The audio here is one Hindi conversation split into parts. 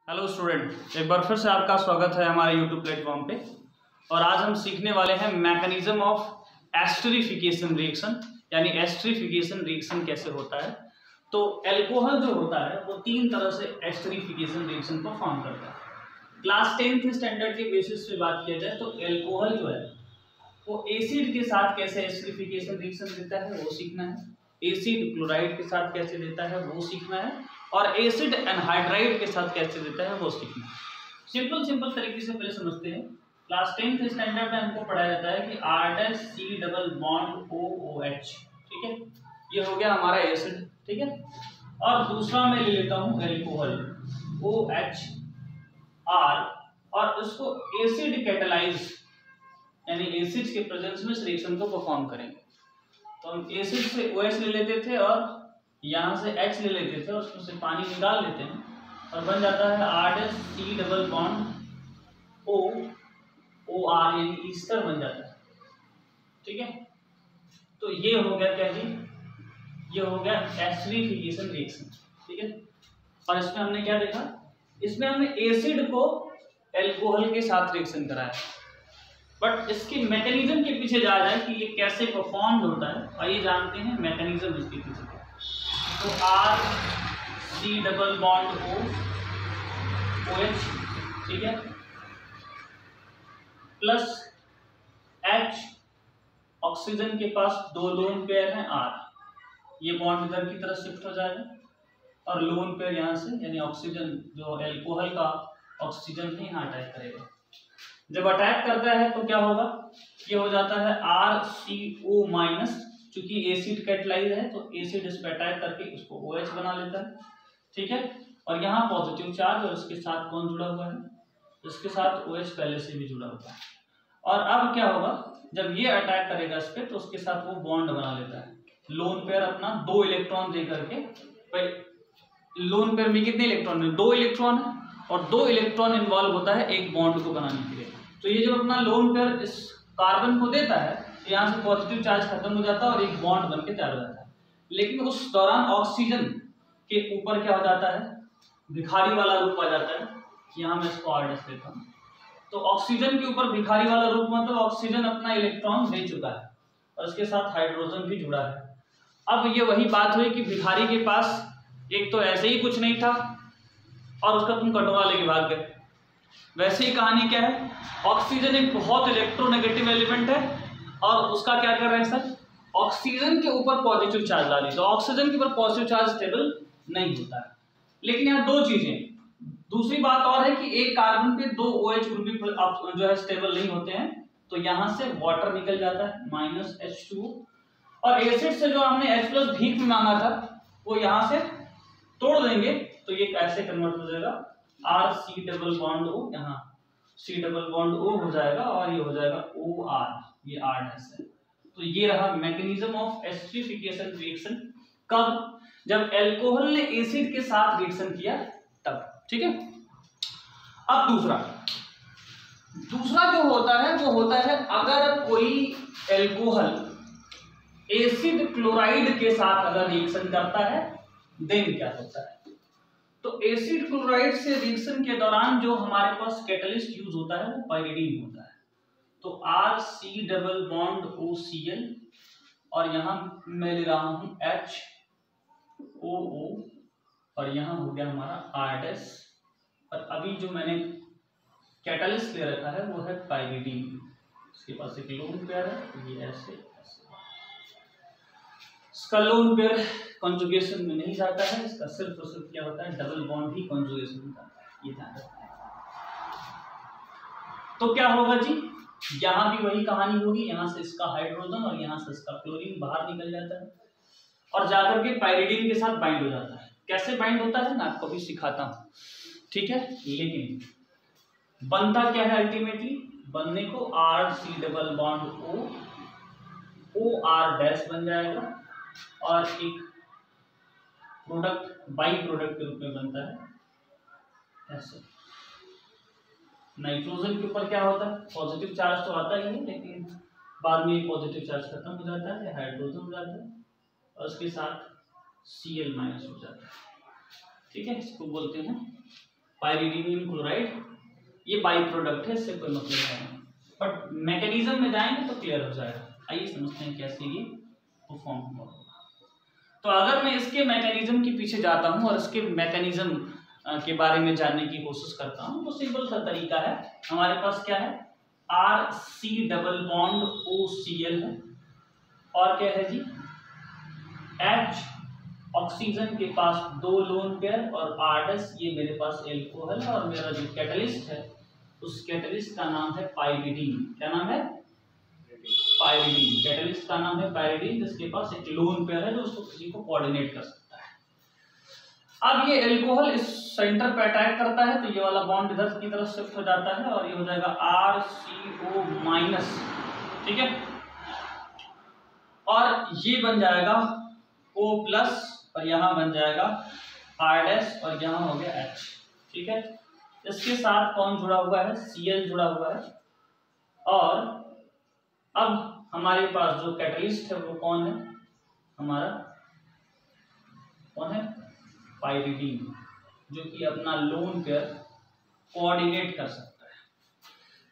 हेलो स्टूडेंट, एक बार फिर से आपका स्वागत है हमारे यूट्यूब प्लेटफॉर्म पे। और आज हम सीखने वाले हैं मैकेनिज्म ऑफ एस्टरिफिकेशन रिएक्शन, यानी एस्टरिफिकेशन रिएक्शन कैसे होता है। तो एल्कोहल जो होता है वो तीन तरह से एस्टरिफिकेशन रिएक्शन को फॉर्म करता है। क्लास 10th स्टैंडर्ड के बेसिस पे बात किया जाए तो एल्कोहल जो है वो एसिड के साथ कैसे एस्टरिफिकेशन रिएक्शन देता है वो सीखना है, एसिड क्लोराइड के साथ कैसे देता है वो सीखना है, और एसिड एनहाइड्राइड के साथ कैसे देता है वो सीखना है। सिंपल तरीके से पहले समझते हैं। क्लास 10th स्टैंडर्ड में हमको पढ़ाया जाता है कि R-C डबल बॉन्ड OOH, ठीक है, ये हो गया हमारा एसिड, ठीक है। और दूसरा मैं ले लेता हूँ एल्कोहल OHR, और उसको एसिड कैटालाइज यानी एसिड के प्रेजेंस में इस रिएक्शन को परफॉर्म करेंगे। तो हम एसिड से OH ले लेते थे और यहाँ से H ले लेते थे और उसमें से पानी निकाल लेते हैं और बन जाता है R-C डबल बॉन्ड OR, यानी ईस्टर बन जाता है, ठीक है। तो ये हो गया क्या जी, ये हो गया एस्टरिफिकेशन रिएक्शन, ठीक है। और इसमें हमने क्या देखा, इसमें हमने एसिड को एल्कोहल के साथ रिएक्शन कराया, बट इसके मैकेनिज्म के पीछे जा जाए कि ये कैसे परफॉर्म होता है, आइए जानते हैं मैकेनिज्म इसके पीछे। तो R-C डबल बॉन्ड OH, ठीक है, प्लस H, ऑक्सीजन के पास दो लोन पेयर हैं R, ये बॉन्ड इधर की तरफ शिफ्ट हो जाएगा और लोन पेयर यहाँ से यानी ऑक्सीजन जो एल्कोहल का ऑक्सीजन है यहाँ अटैक करेगा। जब अटैक करता है तो क्या होगा, ये हो जाता है RCO माइनस, चूंकि एसिड कैटालाइज है तो एसिड इस पर अटैक करके उसको OH बना लेता है, ठीक है। और यहाँ पॉजिटिव चार्ज और इसके साथ कौन जुड़ा हुआ है, इसके साथ OH पहले से भी जुड़ा हुआ है। और अब क्या होगा, जब ये अटैक करेगा इस पे तो उसके साथ वो बॉन्ड बना लेता है, लोन पेयर अपना दो इलेक्ट्रॉन दे करके। लोन पेयर में कितने इलेक्ट्रॉन है, दो इलेक्ट्रॉन है, और दो इलेक्ट्रॉन इन्वॉल्व होता है एक बॉन्ड को बनाने के लिए। तो ये जब अपना लोन पेयर इस कार्बन को देता है तो यहाँ से पॉजिटिव चार्ज खत्म हो जाता है और एक बॉन्ड बन के तैयार हो जाता है। लेकिन उस दौरान ऑक्सीजन के ऊपर क्या हो जाता है, भिखारी वाला रूप आ जाता है। यहाँ मैं इसको R' लेता हूँ। तो ऑक्सीजन के ऊपर भिखारी वाला रूप मतलब ऑक्सीजन अपना इलेक्ट्रॉन दे चुका है और इसके साथ हाइड्रोजन भी जुड़ा है। अब ये वही बात हुई कि भिखारी के पास एक तो ऐसे ही कुछ नहीं था और उसका तुम कटवा लेके भाग गए। वैसे ही कहानी क्या है, ऑक्सीजन एक बहुत इलेक्ट्रोनेगेटिव एलिमेंट है और उसका क्या कर रहे हैं सर, ऑक्सीजन के ऊपर पॉजिटिव चार्ज डाली, तो ऑक्सीजन के ऊपर पॉजिटिव चार्ज स्टेबल नहीं होता है। लेकिन यहाँ दो चीजें, दूसरी बात और है कि एक कार्बन पे दो OH ग्रुप भी जो है स्टेबल नहीं होते हैं, तो यहाँ से वाटर निकल जाता है -H2O, और एसिड से जो हमने H+ भीख में मांगा था वो यहाँ से तोड़ देंगे तो ये कैसे कन्वर्ट हो जाएगा, R-C डबल बॉन्ड O, यहाँ C डबल बॉन्ड O हो जाएगा और ये हो जाएगा OR, ये R' है। तो ये रहा मैकेनिज्म ऑफ एस्टरिफिकेशन रिएक्शन। कब, जब एल्कोहल ने एसिड के साथ रिएक्शन किया तब, ठीक है। अब दूसरा जो होता है वो होता है अगर कोई एल्कोहल एसिड क्लोराइड के साथ अगर रिएक्शन करता है देन क्या होता है। तो एसिड क्लोराइड से रिएक्शन के दौरान जो हमारे पास कैटलिस्ट यूज होता है वो पाइरिडीन होता है। तो R-C डबल बॉन्ड OCl, और यहां मैं ले रहा हूं HOO, और यहां हो गया हमारा R', और अभी जो मैंने कैटलिस्ट ले रखा है वो है पाइरिडीन। इसके पास एक लोन पेयर है, ये ऐसे इसका लोन पेयर कॉन्जुगेशन में नहीं जाता है, इसका सिर्फ और सिर्फ क्या होता है, डबल बॉन्ड ही कॉन्जुगेशन में जाता है, ये ध्यान रखना है। तो क्या होगा जी, यहाँ भी वही कहानी होगी, यहाँ से इसका हाइड्रोजन और यहाँ से इसका क्लोरीन बाहर निकल जाता है और जाकर के पाइरिडीन के साथ बाइंड हो जाता है। कैसे बाइंड होता है मैं आपको भी सिखाता हूँ, ठीक है। लेकिन बनता क्या है, अल्टीमेटली बनने को R-C डबल बॉन्ड OR' बन जाएगा और एक प्रोडक्ट बाई प्रोडक्ट के रूप में बनता है ऐसे। नाइट्रोजन के ऊपर क्या होता है, पॉजिटिव चार्ज तो आता ही है, लेकिन बाद में पॉजिटिव चार्ज खत्म हो जाता है, हाइड्रोजन हो जाता है और उसके साथ Cl- हो जाता है, ठीक है। इसको बोलते हैं पाइरिडिनियम क्लोराइड, ये बाई प्रोडक्ट है, इससे कोई मतलब नहीं, बट मैकेनिज्म में जाएंगे तो क्लियर हो जाएगा। आइए समझते हैं कैसे ये परफॉर्म होगा। तो अगर मैं इसके मैकेनिज्म के पीछे जाता हूँ और इसके मैकेनिज्म के बारे में जानने की कोशिश करता हूँ, तो सिंपल सा तरीका है, हमारे पास क्या है, RC डबल बॉन्ड OCl है, और क्या है जी, H ऑक्सीजन के पास 2 लोन पेयर, और R' ये मेरे पास एल्कोहल है, और मेरा जो कैटलिस्ट है उस कैटलिस्ट का नाम है पाइरिडीन। क्या नाम है? पाइरिडीन। कैटलिस्ट का नाम है पाइरिडीन, जिसके पास एक लोन पेयर है जो उसको किसी को कोऑर्डिनेट कर सकता है। अब ये एल्कोहल इस सेंटर पे अटैक करता है, तो ये वाला बॉन्ड इधर की तरफ शिफ्ट हो जाता है, और ये हो जाएगा RCO-, ठीक है, और ये बन जाएगा O+, और यहाँ बन जाएगा R', और यहाँ हो गया H, ठीक है। इसके साथ कौन जुड़ा हुआ है? Cl जुड़ा हुआ है, और अब हमारे पास जो कैटलिस्ट है वो कौन है? हमारा कौन है? पाइरिडीन, जो कि अपना लोन पेयर कोऑर्डिनेट कर सकता है।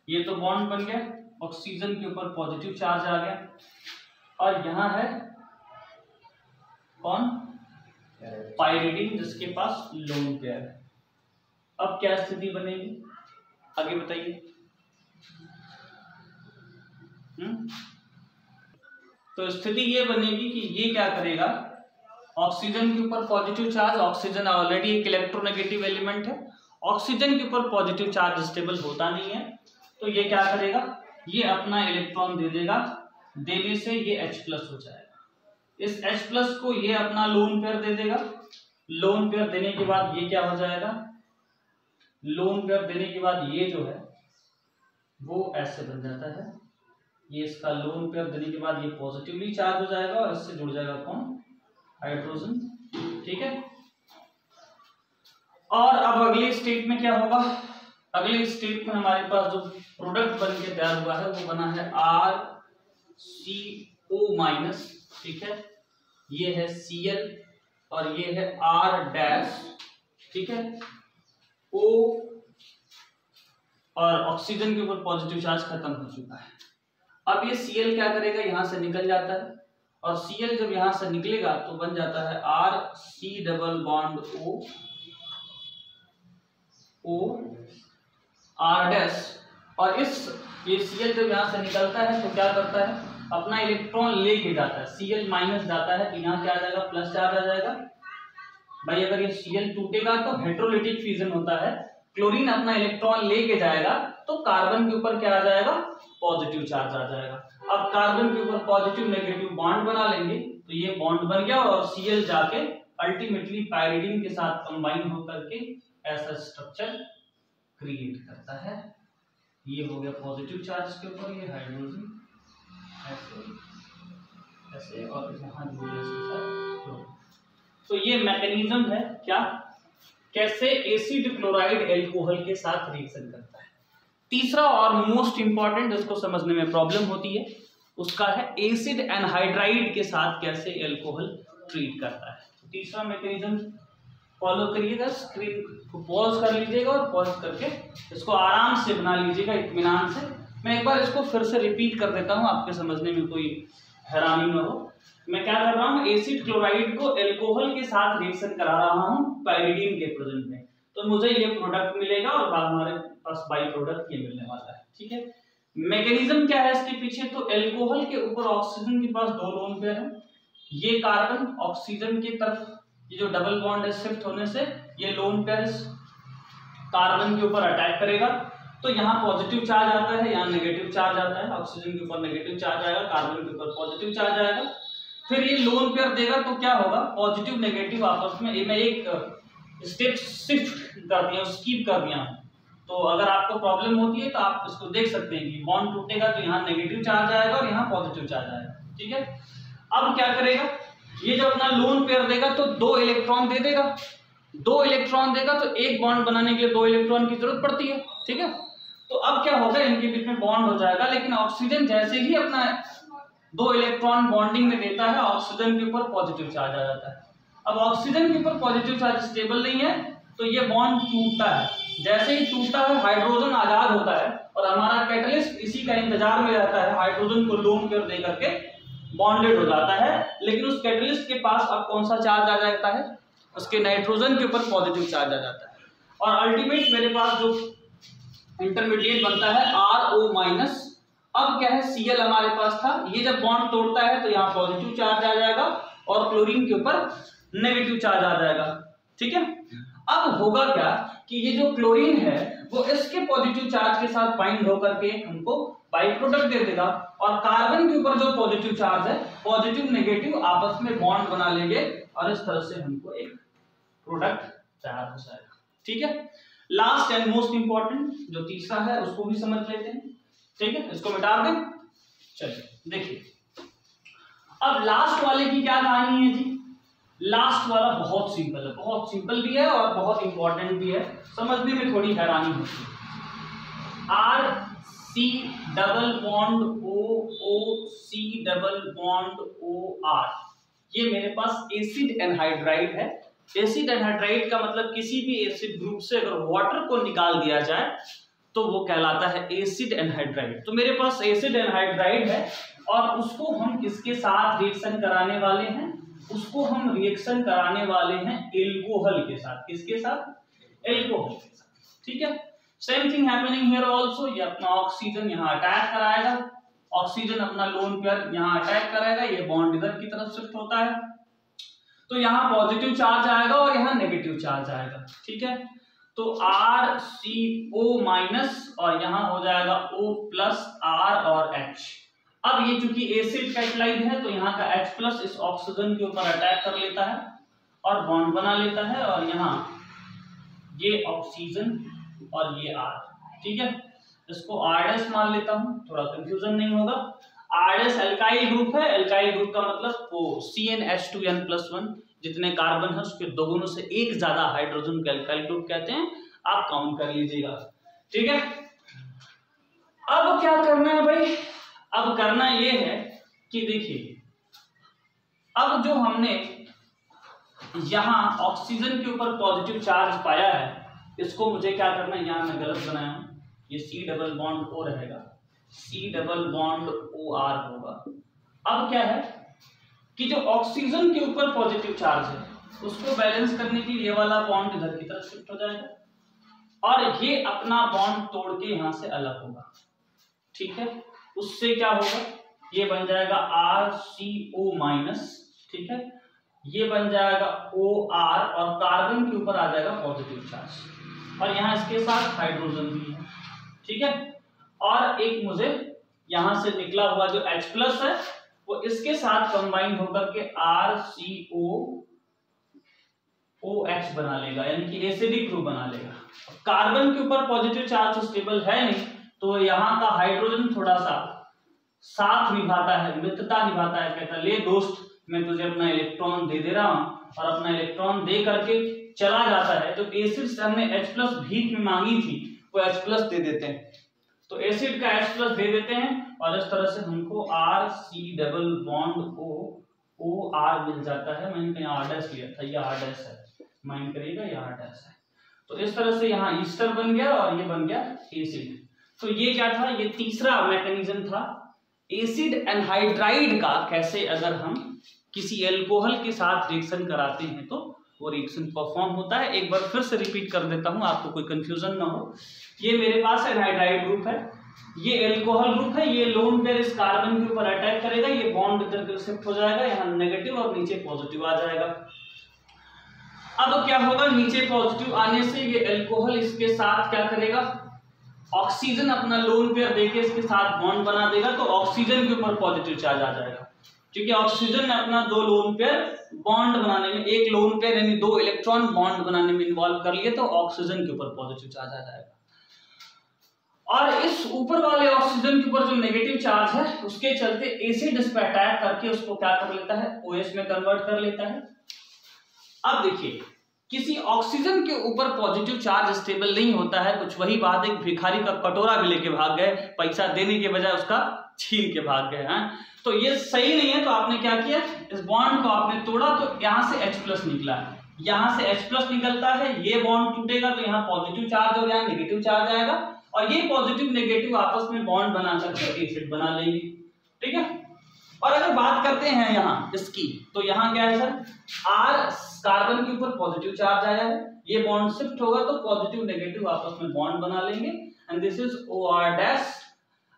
ये तो बॉन्ड बन गया, ऑक्सीजन के ऊपर पॉजिटिव चार्ज आ गया, और यहाँ है कौन? पाइरिडीन, जिसके पास लोन पेयर है। अब क्या स्थिति बनेगी, आगे बताइए। तो स्थिति ये बनेगी कि ये क्या करेगा, ऑक्सीजन के ऊपर पॉजिटिव चार्ज, ऑक्सीजन ऑलरेडी एक इलेक्ट्रोनेगेटिव एलिमेंट है, ऑक्सीजन के ऊपर पॉजिटिव चार्ज स्टेबल होता नहीं है, तो ये क्या करेगा, ये अपना इलेक्ट्रॉन दे देगा, देने से ये H+ हो जाएगा। इस H+ को ये अपना लोन पेयर दे देगा, लोन पेयर देने के बाद ये क्या हो जाएगा, लोन पेयर देने के बाद ये जो है वो ऐसे बन जाता है, ये इसका लोन पेयर देने के बाद ये पॉजिटिवली चार्ज हो जाएगा, और इससे जुड़ जाएगा कौन? हाइड्रोजन, ठीक है। और अब अगले स्टेट में क्या होगा, अगले स्टेट में हमारे पास जो प्रोडक्ट बन के तैयार हुआ है वो बना है RCO-, ठीक है, ये है Cl, और ये है R', ठीक है, O, और ऑक्सीजन के ऊपर पॉजिटिव चार्ज खत्म हो चुका है। अब ये Cl क्या करेगा, यहां से निकल जाता है, और Cl जब यहां से निकलेगा तो बन जाता है RC double bond O R', और ये Cl जब यहां से निकलता है तो क्या करता है, अपना इलेक्ट्रॉन लेके जाता है, Cl- जाता है, तो यहाँ क्या आ जाएगा, प्लस चार्ज आ जाएगा। भाई अगर ये Cl टूटेगा तो हेटेरोलिटिक फ्यूजन होता है, क्लोरीन अपना इलेक्ट्रॉन लेके जाएगा, तो कार्बन के ऊपर क्या आ जाएगा, पॉजिटिव चार्ज आ जाएगा। अब कार्बन के ऊपर पॉजिटिव नेगेटिव बॉन्ड बना लेंगे, तो ये बॉन्ड बन गया, और Cl जाके अल्टीमेटली पाइरिडीन के साथ कंबाइन होकर के ऐसा स्ट्रक्चर क्रिएट करता है। ये हो गया पॉजिटिव चार्ज के ऊपर, ये हाइड्रोजन ऐसे ऐसे, और यहाँ तो ये मैकेनिज्म है क्या, कैसे एसिड क्लोराइड एल्कोहल के साथ रिएक्शन करता है। तीसरा और मोस्ट इंपॉर्टेंट, जिसको समझने में प्रॉब्लम होती है, उसका है एसिड एनहाइड्राइड के साथ कैसे एल्कोहल ट्रीट करता है। तो तीसरा मैकेनिज्म फॉलो करिएगा, स्क्रीन को पॉज कर लीजिएगा, और पॉज करके इसको आराम से बना लीजिएगा, इत्मीनान से। मैं एक बार इसको फिर से रिपीट कर देता हूँ, आपके समझने में कोई हैरानी न हो। मैं क्या कर रहा हूँ, एसिड क्लोराइड को एल्कोहल के साथ रिएक्शन करा रहा हूँ पाइरिडीन के प्रेजेंट में, तो मुझे ये प्रोडक्ट मिलेगा, और हमारे पास बाई प्रोडक्ट ये मिलने वाला है, ठीक है। मैकेनिज्म क्या है इसके पीछे, तो एल्कोहल के ऊपर ऑक्सीजन के पास 2 लोन पेयर है, ये कार्बन ऑक्सीजन की तरफ, ये जो डबल बॉन्ड है शिफ्ट होने से ये लोन पेयर कार्बन के ऊपर अटैक करेगा, तो यहाँ पॉजिटिव चार्ज आता है, यहाँ नेगेटिव चार्ज आता है, ऑक्सीजन के ऊपर नेगेटिव चार्ज आएगा, कार्बन के ऊपर पॉजिटिव चार्ज आएगा। फिर ये लोन पेयर देगा, तो क्या होगा, पॉजिटिव नेगेटिव आपस में, मैं एक स्टेप शिफ्ट कर दिया, स्किप कर दिया हूँ, तो अगर आपको प्रॉब्लम होती है तो आप इसको देख सकते हैं कि बॉन्ड टूटेगा तो यहाँ नेगेटिव चार्ज आएगा और यहाँ पॉजिटिव चार्ज आएगा, ठीक है। अब क्या करेगा, ये जब अपना लोन पेयर देगा तो 2 इलेक्ट्रॉन दे देगा, 2 इलेक्ट्रॉन देगा तो एक बॉन्ड बनाने के लिए 2 इलेक्ट्रॉन की जरूरत पड़ती है, ठीक है। तो अब क्या होगा, इनके बीच में बॉन्ड हो जाएगा, लेकिन ऑक्सीजन जैसे ही अपना 2 इलेक्ट्रॉन बॉन्डिंग में देता है, ऑक्सीजन के ऊपर पॉजिटिव चार्ज आ जाता है। अब ऑक्सीजन के ऊपर पॉजिटिव चार्ज स्टेबल नहीं है, तो ये बॉन्ड टूटता है, जैसे ही टूटता है हाइड्रोजन आजाद होता है और हमारा कैटलिस्ट इसी का इंतजार में रहता है, हाइड्रोजन को लोन पेयर दे करके बॉन्डेड हो जाता है। लेकिन उस कैटलिस्ट के पास अब कौन सा चार्ज आ जाता है, उसके नाइट्रोजन के ऊपर पॉजिटिव चार्ज आ जाता है और अल्टीमेट मेरे पास जो इंटरमीडिएट बनता है RO माइनस। अब क्या है, Cl हमारे पास था, ये जब बॉन्ड तोड़ता है तो यहाँ पॉजिटिव चार्ज आ जाएगा और क्लोरीन के ऊपर नेगेटिव चार्ज आ जाएगा। ठीक है, अब होगा क्या कि ये जो क्लोरीन है वो इसके पॉजिटिव चार्ज के साथ बाइंड होकर के हमको बाई प्रोडक्ट दे देगा और कार्बन के ऊपर जो पॉजिटिव चार्ज है, पॉजिटिव नेगेटिव आपस में बॉन्ड बना लेंगे और इस तरह से हमको एक प्रोडक्ट तैयार हो जाएगा। ठीक है, लास्ट एंड मोस्ट इंपॉर्टेंट जो तीसरा है उसको भी समझ लेते हैं। ठीक है, इसको मिटा दें। चलिए देखिए, अब लास्ट वाले की क्या कहानी है जी। लास्ट वाला बहुत सिंपल है, बहुत सिंपल भी है और बहुत इंपॉर्टेंट भी है, समझने में थोड़ी हैरानी होती है। RC double bond OC double bond OR, ये मेरे पास एसिड एनहाइड्राइड है। एसिड एनहाइड्राइड का मतलब किसी भी एसिड ग्रुप से अगर वाटर को निकाल दिया जाए तो वो कहलाता है एसिड एनहाइड्राइड। तो मेरे पास एसिड एनहाइड्राइड है और उसको हम किसके साथ रिएक्शन कराने वाले हैं, उसको हम रिएक्शन कराने वाले हैं एल्कोहल के साथ। किसके साथ, एल्कोहल के साथ। ठीक है, same thing happening here also. ये अपना ऑक्सीजन यहाँ अटैक कराएगा, ऑक्सीजन अपना लोन पेयर यहाँ अटैक कराएगा, ये बॉन्ड इधर की तरफ शिफ्ट होता है तो यहाँ पॉजिटिव चार्ज आएगा और यहाँ नेगेटिव चार्ज आएगा। ठीक है, तो RCO माइनस और यहाँ हो जाएगा O प्लस R और H। अब ये चूंकि एसिड कैटालाइड है तो यहाँ का H प्लस इस ऑक्सीजन के ऊपर अटैक कर लेता है और बॉन्ड बना लेता है और यहाँ ये ऑक्सीजन और ये R। ठीक है, इसको R' मान लेता हूँ, थोड़ा कंफ्यूजन नहीं होगा। R' एल्काइल ग्रुप है, एल्काइल ग्रुप का मतलब वो CnH2n+1, जितने कार्बन है उसके दोगुनों से एक ज्यादा हाइड्रोजन के एल्काइल ग्रुप कहते हैं, आप काउंट कर लीजिएगा। ठीक है, अब क्या करना है भाई, अब करना ये है कि देखिए, अब जो हमने यहां ऑक्सीजन के ऊपर पॉजिटिव चार्ज पाया है, इसको मुझे क्या करना है, यहां मैं गलत बनाया हूं, ये C डबल बॉन्ड O रहेगा, C डबल बॉन्ड OR होगा। अब क्या है कि जो ऑक्सीजन के ऊपर पॉजिटिव चार्ज है उसको बैलेंस करने के लिए ये वाला बॉन्ड इधर की तरफ शिफ्ट हो जाएगा और ये अपना बॉन्ड तोड़ के यहां से अलग होगा। ठीक है, उससे क्या होगा, ये बन जाएगा RCO माइनस। ठीक है, ये बन जाएगा OR और कार्बन के ऊपर आ जाएगा पॉजिटिव चार्ज और यहाँ इसके साथ हाइड्रोजन भी है। ठीक है, और एक मुझे यहां से निकला हुआ जो H प्लस है वो इसके साथ कंबाइन होकर के RCOOH बना लेगा, यानी कि एसिडिक ग्रुप बना लेगा। कार्बन के ऊपर पॉजिटिव चार्ज स्टेबल है नहीं तो यहाँ का हाइड्रोजन थोड़ा सा साथ निभाता है, मित्रता निभाता है, कहता ले दोस्त मैं तुझे अपना इलेक्ट्रॉन दे रहा हूँ और अपना इलेक्ट्रॉन दे करके चला जाता है। तो एसिड से हमने H प्लस भीख में मांगी थी वो H प्लस दे देते हैं, तो एसिड का H प्लस दे देते हैं और इस तरह से हमको RC डबल बॉन्ड OR मिल जाता है। मैंने यहाँ R' लिया था, ये R' है, माइंड करिएगा ये R' है। तो इस तरह से यहाँ ईस्टर बन गया और ये बन गया एसिड। तो ये क्या था, ये तीसरा मैकेनिज्म था एसिड एनहाइड्राइड का, कैसे अगर हम किसी एल्कोहल के साथ रिएक्शन कराते हैं तो वो रिएक्शन परफॉर्म होता है। एक बार फिर से रिपीट कर देता हूं आपको कोई कंफ्यूजन ना हो। ये मेरे पास एनहाइड्राइड ग्रुप है, ये एल्कोहल ग्रुप है, ये लोन पेयर इस कार्बन के ऊपर अटैक करेगा, ये बॉन्ड इधर शिफ्ट हो जाएगा, यहाँ नेगेटिव और नीचे पॉजिटिव आ जाएगा। अब क्या होगा, नीचे पॉजिटिव आने से ये एल्कोहल इसके साथ क्या करेगा, ऑक्सीजन अपना लोन पेयर देके इसके साथ बॉन्ड बना देगा, तो ऑक्सीजन के ऊपर पॉजिटिव चार्ज आ जाएगा क्योंकि ऑक्सीजन ने अपना दो लोन पेयर बॉन्ड बनाने में, एक लोन पेयर यानी दो इलेक्ट्रॉन बॉन्ड बनाने में इन्वॉल्व कर लिए, तो ऑक्सीजन के ऊपर पॉजिटिव चार्ज आ जाएगा। और इस ऊपर वाले ऑक्सीजन के ऊपर जो नेगेटिव चार्ज है उसके चलते एसिड इस पर अटैक करके उसको क्या कर लेता है, OH में कन्वर्ट कर लेता है। अब देखिए, किसी ऑक्सीजन के ऊपर पॉजिटिव चार्ज स्टेबल नहीं होता है, कुछ वही बात, एक भिखारी का कटोरा भी लेके भाग गए, पैसा देने के बजाय उसका छीन के भाग गए हैं, तो ये सही नहीं है। तो आपने क्या किया, इस बॉन्ड को आपने तोड़ा तो यहाँ से H प्लस निकला है, यहाँ से H+ निकलता है, ये बॉन्ड टूटेगा तो यहाँ पॉजिटिव चार्ज और यहाँ नेगेटिव चार्ज आएगा, और ये पॉजिटिव नेगेटिव आपस में बॉन्ड बना करके एसिड बना लेंगे। ठीक है, और अगर बात करते हैं यहाँ इसकी, तो यहाँ क्या है सर, R कार्बन के ऊपर पॉजिटिव चार्ज आया है, ये बॉन्ड शिफ्ट होगा तो पॉजिटिव नेगेटिव आपस में बॉन्ड बना लेंगे, and this is OR-।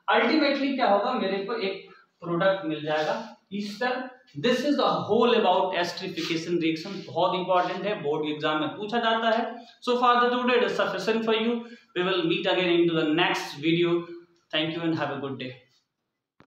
Ultimately क्या होगा, मेरे को एक प्रोडक्ट मिल जाएगा ester. This is the whole about esterification reaction, बहुत इंपॉर्टेंट है, बोर्ड एग्जाम में पूछा जाता है। So far the today it is sufficient for you, we will meet again in to the next video. Thank you and have a good day.